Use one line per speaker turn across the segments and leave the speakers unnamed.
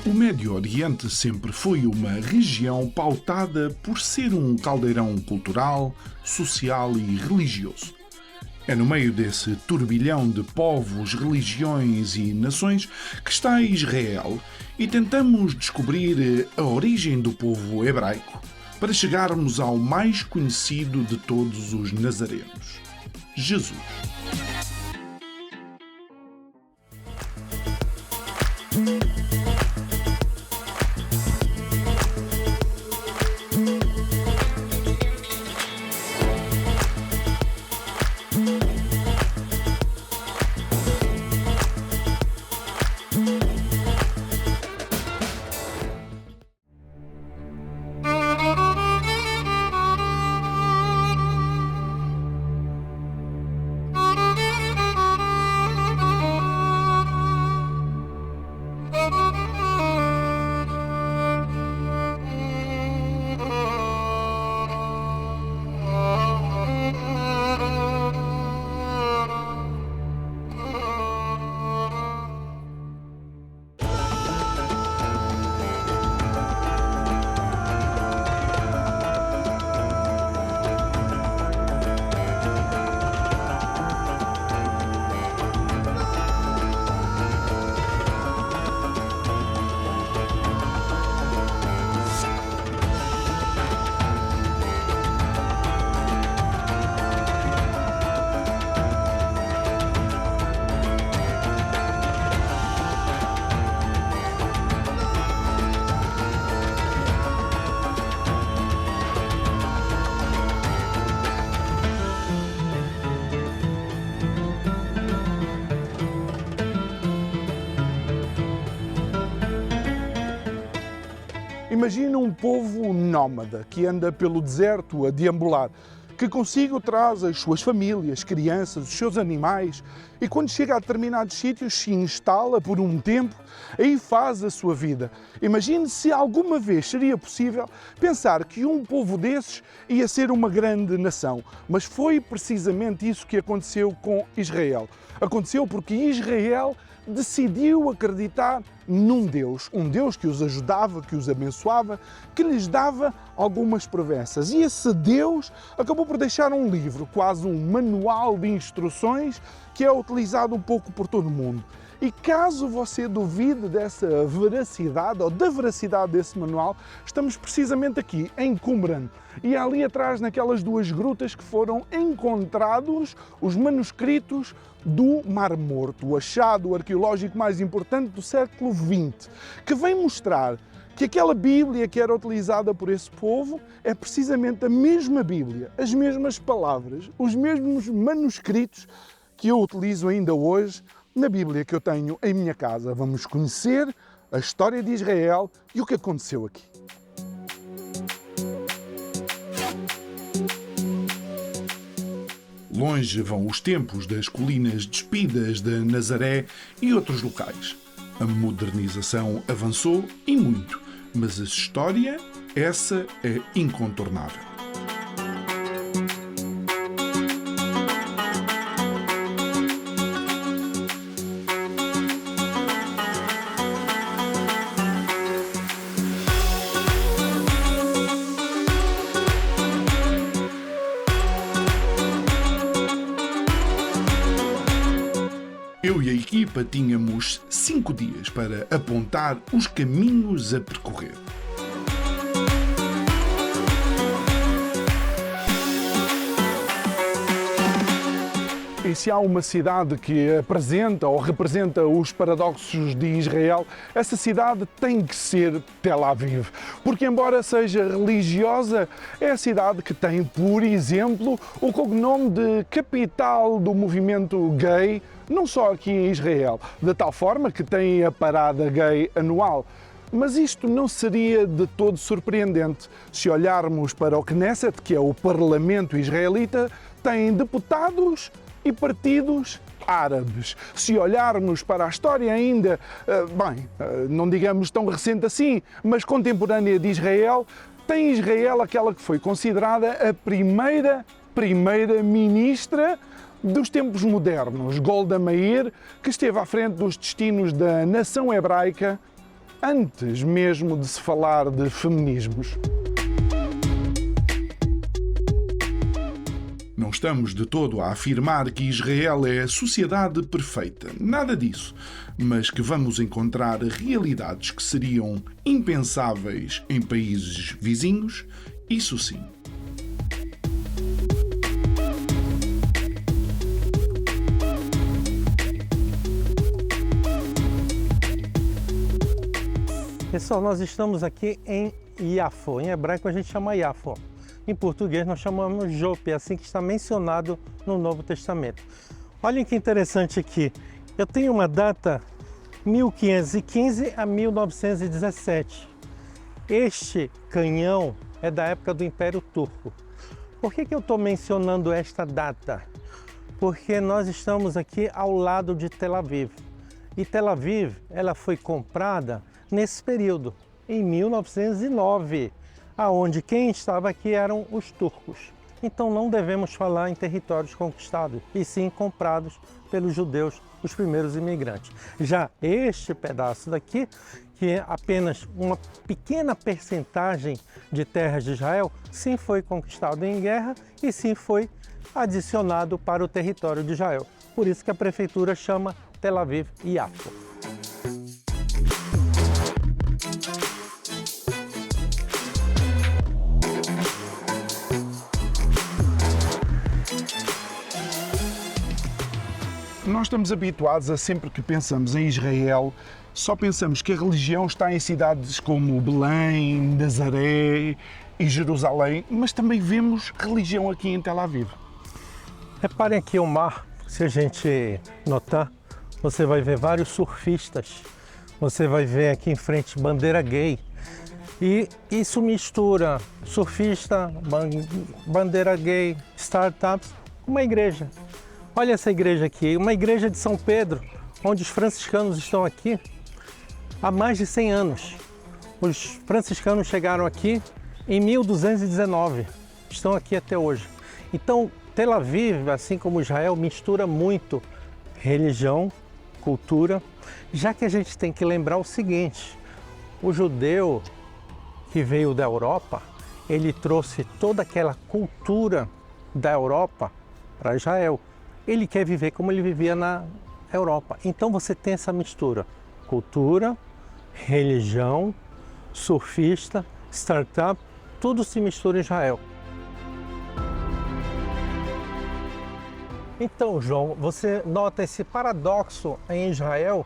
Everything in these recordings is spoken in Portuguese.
O Médio Oriente sempre foi uma região pautada por ser um caldeirão cultural, social e religioso. É no meio desse turbilhão de povos, religiões e nações que está Israel e tentamos descobrir a origem do povo hebraico para chegarmos ao mais conhecido de todos os nazarenos, Jesus.
Imagina um povo nómada que anda pelo deserto a deambular, que consigo traz as suas famílias, crianças, os seus animais e quando chega a determinados sítios se instala por um tempo, aí faz a sua vida. Imagine se alguma vez seria possível pensar que um povo desses ia ser uma grande nação, mas foi precisamente isso que aconteceu com Israel. Aconteceu porque Israel decidiu acreditar num Deus, um Deus que os ajudava, que os abençoava, que lhes dava algumas promessas. E esse Deus acabou por deixar um livro, quase um manual de instruções, que é utilizado um pouco por todo o mundo. E caso você duvide dessa veracidade ou da veracidade desse manual, estamos precisamente aqui, em Qumran. E ali atrás, naquelas duas grutas que foram encontrados os manuscritos do Mar Morto, o achado arqueológico mais importante do século XX, que vem mostrar que aquela Bíblia que era utilizada por esse povo é precisamente a mesma Bíblia, as mesmas palavras, os mesmos manuscritos que eu utilizo ainda hoje na Bíblia que eu tenho em minha casa. Vamos conhecer a história de Israel e o que aconteceu aqui.
Longe vão os tempos das colinas despidas de Nazaré e outros locais. A modernização avançou e muito, mas a história, essa é incontornável. Eu e a equipa tínhamos 5 dias para apontar os caminhos a percorrer.
E se há uma cidade que apresenta ou representa os paradoxos de Israel, essa cidade tem que ser Tel Aviv. Porque, embora seja religiosa, é a cidade que tem, por exemplo, o cognome de capital do movimento gay, não só aqui em Israel, de tal forma que tem a parada gay anual. Mas isto não seria de todo surpreendente se olharmos para o Knesset, que é o parlamento israelita, tem deputados e partidos árabes. Se olharmos para a história ainda, não digamos tão recente assim, mas contemporânea de Israel, tem Israel aquela que foi considerada a primeira ministra dos tempos modernos, Golda Meir, que esteve à frente dos destinos da nação hebraica antes mesmo de se falar de feminismos.
Não estamos de todo a afirmar que Israel é a sociedade perfeita, nada disso, mas que vamos encontrar realidades que seriam impensáveis em países vizinhos, isso sim.
Pessoal, nós estamos aqui em Yafo. Em hebraico a gente chama Yafo. Em português nós chamamos Jope, assim que está mencionado no Novo Testamento. Olhem que interessante aqui. Eu tenho uma data 1515 a 1917. Este canhão é da época do Império Turco. Por que eu estou mencionando esta data? Porque nós estamos aqui ao lado de Tel Aviv. E Tel Aviv, ela foi comprada nesse período, em 1909, aonde quem estava aqui eram os turcos. Então não devemos falar em territórios conquistados, e sim comprados pelos judeus, os primeiros imigrantes. Já este pedaço daqui, que é apenas uma pequena percentagem de terras de Israel, sim foi conquistado em guerra e sim foi adicionado para o território de Israel. Por isso que a prefeitura chama Tel Aviv Yafo.
Nós estamos habituados a, sempre que pensamos em Israel, só pensamos que a religião está em cidades como Belém, Nazaré e Jerusalém, mas também vemos religião aqui em Tel Aviv.
Reparem aqui o mar, se a gente notar, você vai ver vários surfistas, você vai ver aqui em frente bandeira gay, e isso mistura surfista, bandeira gay, startups, uma igreja. Olha essa igreja aqui, uma igreja de São Pedro, onde os franciscanos estão aqui há mais de 100 anos. Os franciscanos chegaram aqui em 1219, estão aqui até hoje. Então, Tel Aviv, assim como Israel, mistura muito religião, cultura, já que a gente tem que lembrar o seguinte: o judeu que veio da Europa, ele trouxe toda aquela cultura da Europa para Israel. Ele quer viver como ele vivia na Europa. Então você tem essa mistura: cultura, religião, surfista, startup, tudo se mistura em Israel. Então, João, você nota esse paradoxo em Israel?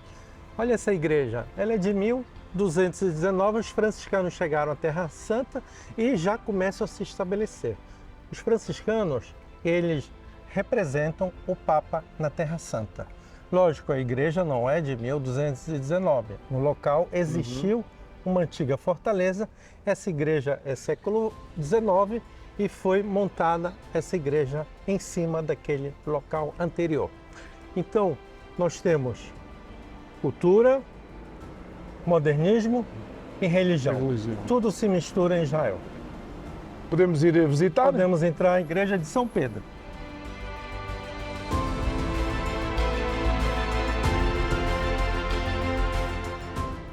Olha essa igreja, ela é de 1219, os franciscanos chegaram à Terra Santa e já começam a se estabelecer. Os franciscanos, eles representam o Papa na Terra Santa. Lógico, a igreja não é de 1219. No local existiu uma antiga fortaleza. Essa igreja é século XIX e foi montada essa igreja em cima daquele local anterior. Então, nós temos cultura, modernismo e religião. Tudo se mistura em Israel.
Podemos ir visitar?
Podemos entrar na igreja de São Pedro.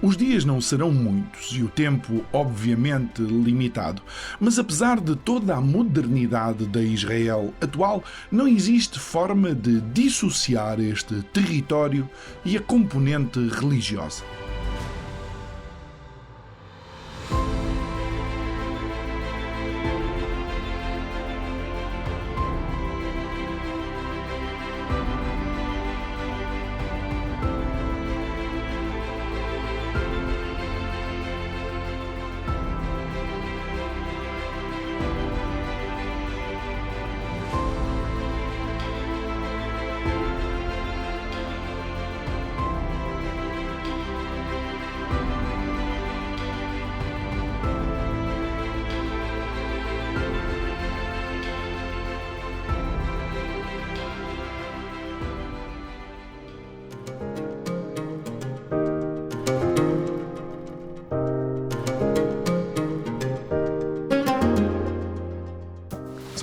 Os dias não serão muitos e o tempo, obviamente, limitado, mas apesar de toda a modernidade da Israel atual, não existe forma de dissociar este território e a componente religiosa.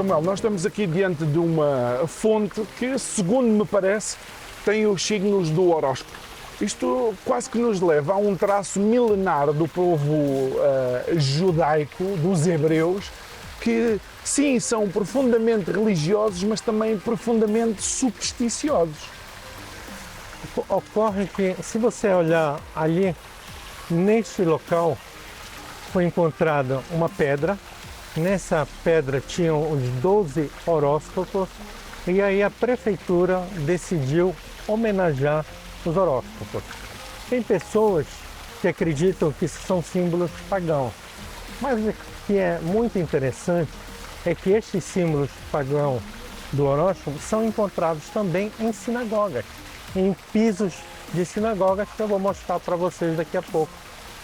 Samuel, nós estamos aqui diante de uma fonte que, segundo me parece, tem os signos do horóscopo. Isto quase que nos leva a um traço milenar do povo judaico, dos hebreus, que sim, são profundamente religiosos, mas também profundamente supersticiosos.
Ocorre que, se você olhar ali, neste local foi encontrada uma pedra. Nessa pedra tinham os 12 horóscopos e aí a prefeitura decidiu homenagear os horóscopos. Tem pessoas que acreditam que são símbolos pagãos, mas o que é muito interessante é que estes símbolos pagãos do horóscopo são encontrados também em sinagogas, em pisos de sinagogas, que eu vou mostrar para vocês daqui a pouco,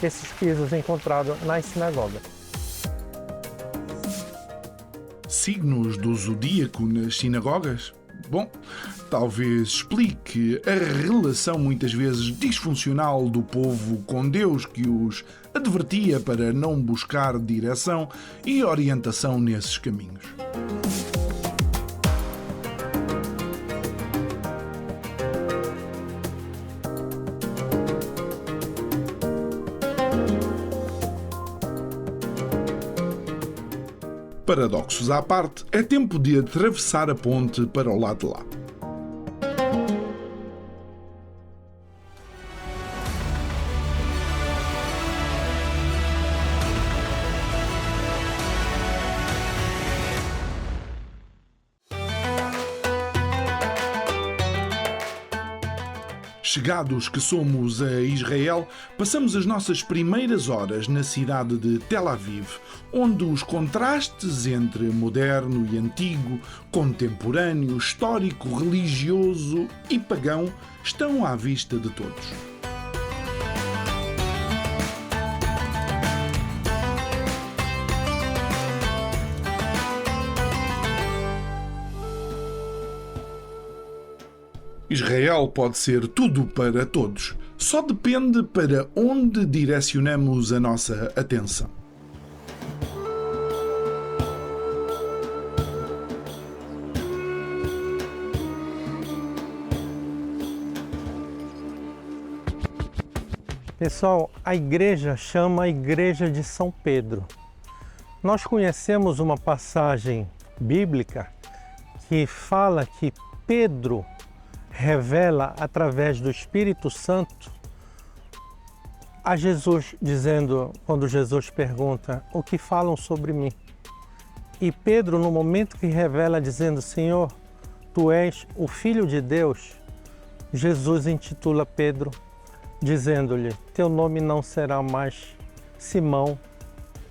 esses pisos encontrados nas sinagogas.
Signos do zodíaco nas sinagogas? Bom, talvez explique a relação muitas vezes disfuncional do povo com Deus, que os advertia para não buscar direção e orientação nesses caminhos. Paradoxos à parte, é tempo de atravessar a ponte para o lado de lá. Chegados que somos a Israel, passamos as nossas primeiras horas na cidade de Tel Aviv, onde os contrastes entre moderno e antigo, contemporâneo, histórico, religioso e pagão estão à vista de todos. Israel pode ser tudo para todos, só depende para onde direcionamos a nossa atenção.
Pessoal, a igreja chama a Igreja de São Pedro. Nós conhecemos uma passagem bíblica que fala que Pedro revela através do Espírito Santo a Jesus, dizendo, quando Jesus pergunta, o que falam sobre mim? E Pedro, no momento que revela, dizendo, Senhor, tu és o Filho de Deus, Jesus intitula Pedro, dizendo-lhe, teu nome não será mais Simão,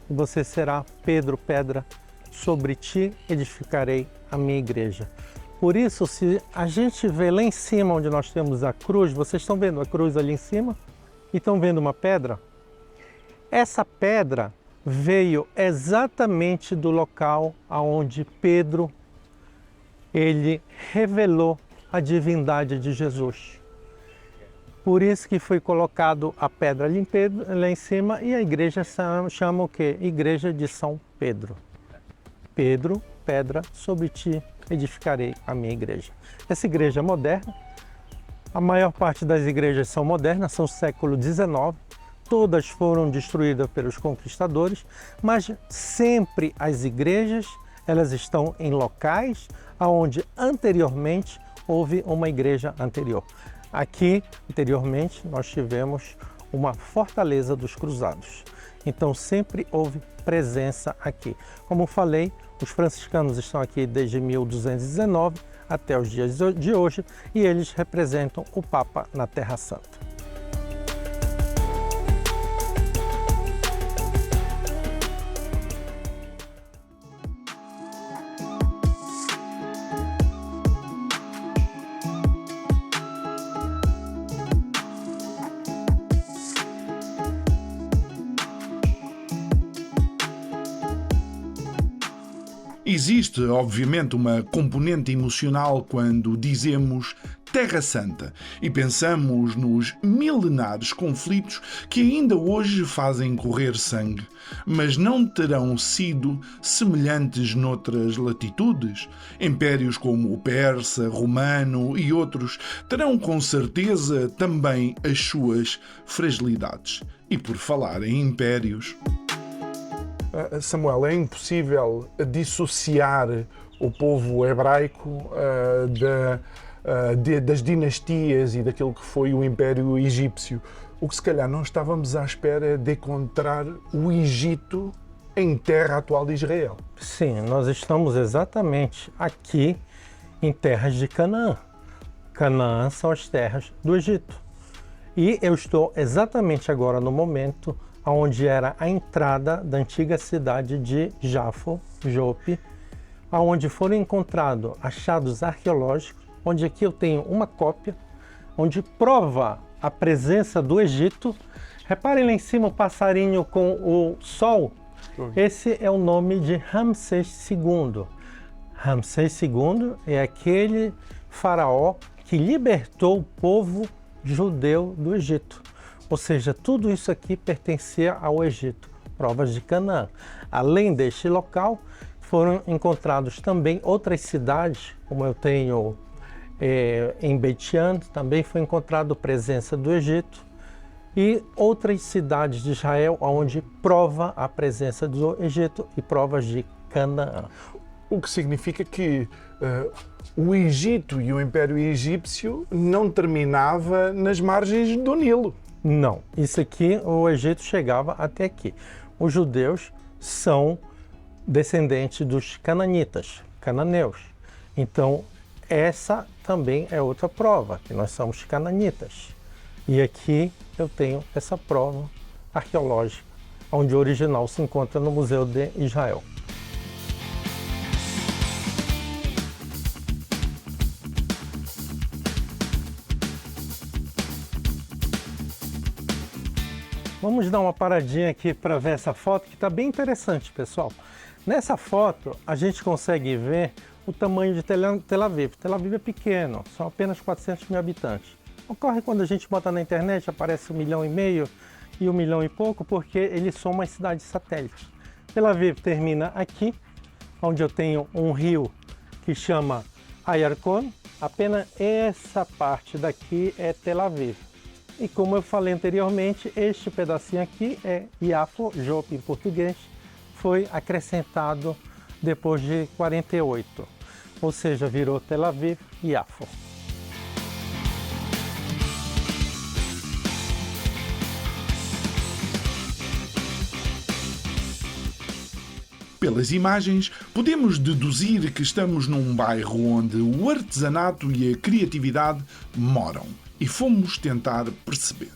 você será Pedro, pedra, sobre ti edificarei a minha igreja. Por isso, se a gente vê lá em cima onde nós temos a cruz, vocês estão vendo a cruz ali em cima? E estão vendo uma pedra? Essa pedra veio exatamente do local onde Pedro ele revelou a divindade de Jesus. Por isso que foi colocado a pedra ali lá em cima e a igreja chama o quê? Igreja de São Pedro. Pedro, pedra, sobre ti edificarei a minha igreja. Essa igreja é moderna, a maior parte das igrejas são modernas, são século XIX, todas foram destruídas pelos conquistadores, mas sempre as igrejas elas estão em locais onde anteriormente houve uma igreja anterior. Aqui, anteriormente, nós tivemos uma fortaleza dos cruzados. Então sempre houve presença aqui. Como falei, os franciscanos estão aqui desde 1219 até os dias de hoje e eles representam o Papa na Terra Santa.
Existe, obviamente, uma componente emocional quando dizemos Terra Santa e pensamos nos milenares conflitos que ainda hoje fazem correr sangue, mas não terão sido semelhantes noutras latitudes. Impérios como o persa, romano e outros terão com certeza também as suas fragilidades. E por falar em impérios...
Samuel, é impossível dissociar o povo hebraico das dinastias e daquilo que foi o Império Egípcio. O que se calhar não estávamos à espera de encontrar o Egito em terra atual de Israel.
Sim, nós estamos exatamente aqui em terras de Canaã. Canaã são as terras do Egito. E eu estou exatamente agora no momento onde era a entrada da antiga cidade de Jafo, Jope, onde foram encontrados achados arqueológicos, onde aqui eu tenho uma cópia, onde prova a presença do Egito. Reparem lá em cima o passarinho com o sol. Esse é o nome de Ramsés II. Ramsés II é aquele faraó que libertou o povo judeu do Egito. Ou seja, tudo isso aqui pertencia ao Egito, provas de Canaã. Além deste local, foram encontrados também outras cidades, como eu tenho em Bet-Shean, também foi encontrado presença do Egito, e outras cidades de Israel, onde prova a presença do Egito e provas de Canaã.
O que significa que o Egito e o Império Egípcio não terminava nas margens do Nilo.
Não, isso aqui, o Egito chegava até aqui. Os judeus são descendentes dos cananitas, cananeus. Então, essa também é outra prova, que nós somos cananitas. E aqui eu tenho essa prova arqueológica, onde o original se encontra no Museu de Israel. Vamos dar uma paradinha aqui para ver essa foto, que está bem interessante, pessoal. Nessa foto, a gente consegue ver o tamanho de Tel Aviv. Tel Aviv é pequeno, são apenas 400 mil habitantes. Ocorre quando a gente bota na internet, aparece 1,5 milhão e 1 milhão e pouco, porque eles são uma cidade satélite. Tel Aviv termina aqui, onde eu tenho um rio que chama Ayarkon. Apenas essa parte daqui é Tel Aviv. E como eu falei anteriormente, este pedacinho aqui é Iafo, Jope em português, foi acrescentado depois de 48, ou seja, virou Tel Aviv e Iafo.
Pelas imagens, podemos deduzir que estamos num bairro onde o artesanato e a criatividade moram. E fomos tentar perceber.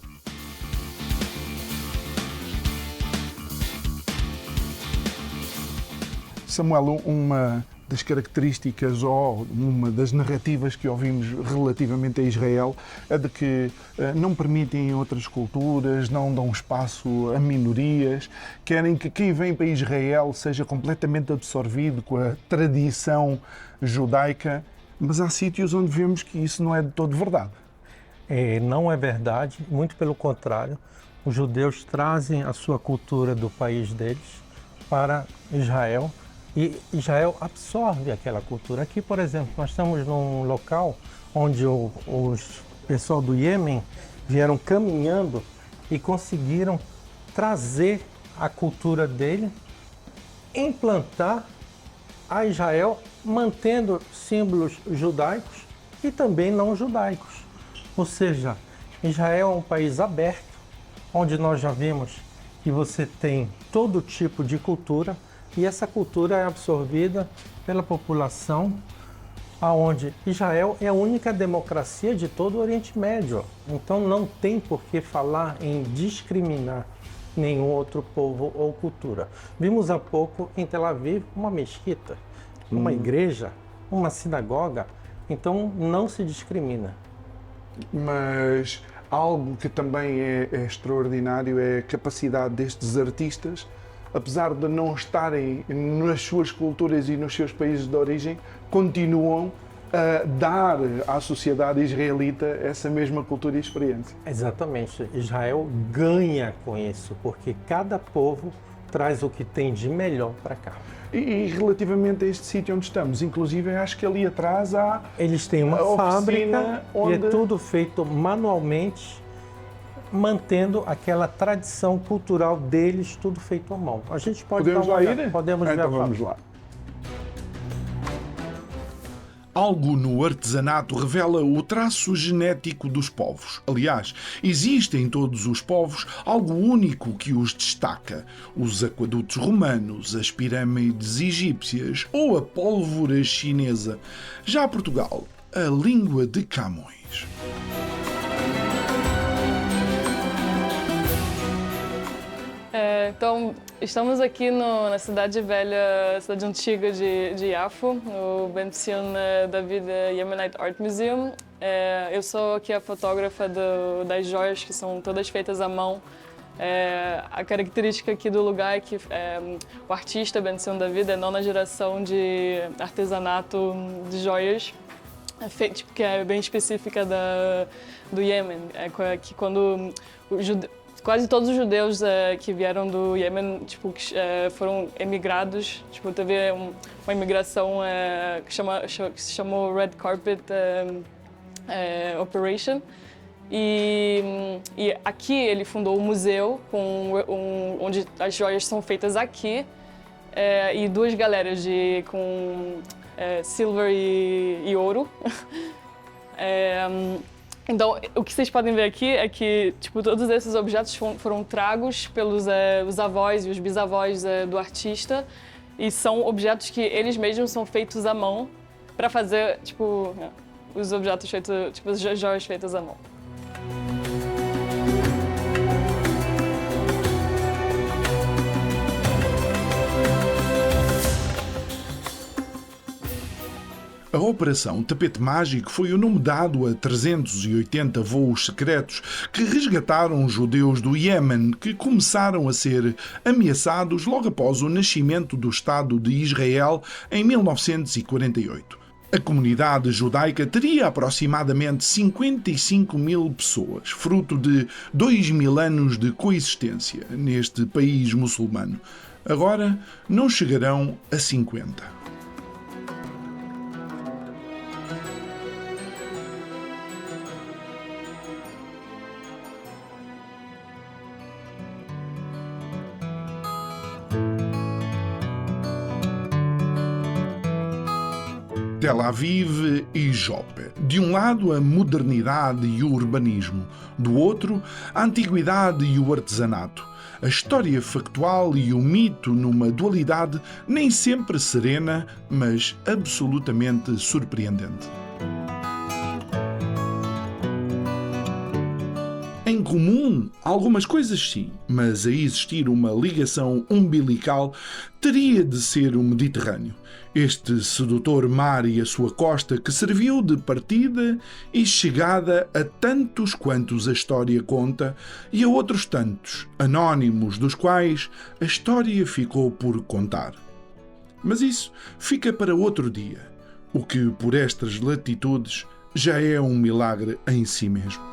Samuel, uma das características ou uma das narrativas que ouvimos relativamente a Israel é de que não permitem outras culturas, não dão espaço a minorias, querem que quem vem para Israel seja completamente absorvido com a tradição judaica, mas há sítios onde vemos que isso não é de todo verdade.
Não é verdade, muito pelo contrário. Os judeus trazem a sua cultura do país deles para Israel e Israel absorve aquela cultura. Aqui, por exemplo, nós estamos num local onde os pessoal do Iêmen vieram caminhando e conseguiram trazer a cultura dele, implantar a Israel, mantendo símbolos judaicos e também não judaicos. Ou seja, Israel é um país aberto, onde nós já vimos que você tem todo tipo de cultura e essa cultura é absorvida pela população, aonde Israel é a única democracia de todo o Oriente Médio. Então não tem por que falar em discriminar nenhum outro povo ou cultura. Vimos há pouco em Tel Aviv uma mesquita, uma igreja, uma sinagoga, então não se discrimina.
Mas algo que também é extraordinário é a capacidade destes artistas, apesar de não estarem nas suas culturas e nos seus países de origem, continuam dar à sociedade israelita essa mesma cultura e experiência.
Exatamente. Israel ganha com isso, porque cada povo traz o que tem de melhor para cá.
E relativamente a este sítio onde estamos, inclusive acho que ali atrás há...
Eles têm uma fábrica
onde...
e é tudo feito manualmente, mantendo aquela tradição cultural deles, tudo feito à mão. A gente pode
Podemos
dar uma
lá
olhada.
ir?
Podemos ver a
Então vamos
fábrica.
lá.
Algo no artesanato revela o traço genético dos povos. Aliás, existe em todos os povos algo único que os destaca: os aquedutos romanos, as pirâmides egípcias ou a pólvora chinesa. Já Portugal, a língua de Camões.
Então, estamos aqui na cidade velha, cidade antiga de Yafo, no Ben Zion David Yemenite Art Museum. Eu sou aqui a fotógrafa das joias, que são todas feitas à mão. A característica aqui do lugar é que o artista Ben Zion David é a nona geração de artesanato de joias, que é bem específica do Iêmen, que quando quase todos os judeus que vieram do Iêmen, foram emigrados. Teve uma imigração que se chamou Red Carpet Operation. E aqui ele fundou um museu onde as joias são feitas aqui, e duas galeras com silver e ouro. Então, o que vocês podem ver aqui é que todos esses objetos foram tragos pelos os avós e os bisavós do artista, e são objetos que eles mesmos são feitos à mão para fazer os objetos feitos, as joias feitas à mão.
A Operação Tapete Mágico foi o nome dado a 380 voos secretos que resgataram judeus do Iêmen que começaram a ser ameaçados logo após o nascimento do Estado de Israel em 1948. A comunidade judaica teria aproximadamente 55 mil pessoas, fruto de 2.000 anos de coexistência neste país muçulmano. Agora não chegarão a 50. Tel Aviv e Jope. De um lado, a modernidade e o urbanismo. Do outro, a antiguidade e o artesanato. A história factual e o mito numa dualidade nem sempre serena, mas absolutamente surpreendente. Em comum, algumas coisas sim, mas a existir uma ligação umbilical teria de ser o Mediterrâneo. Este sedutor mar e a sua costa que serviu de partida e chegada a tantos quantos a história conta e a outros tantos, anónimos, dos quais a história ficou por contar. Mas isso fica para outro dia, o que por estas latitudes já é um milagre em si mesmo.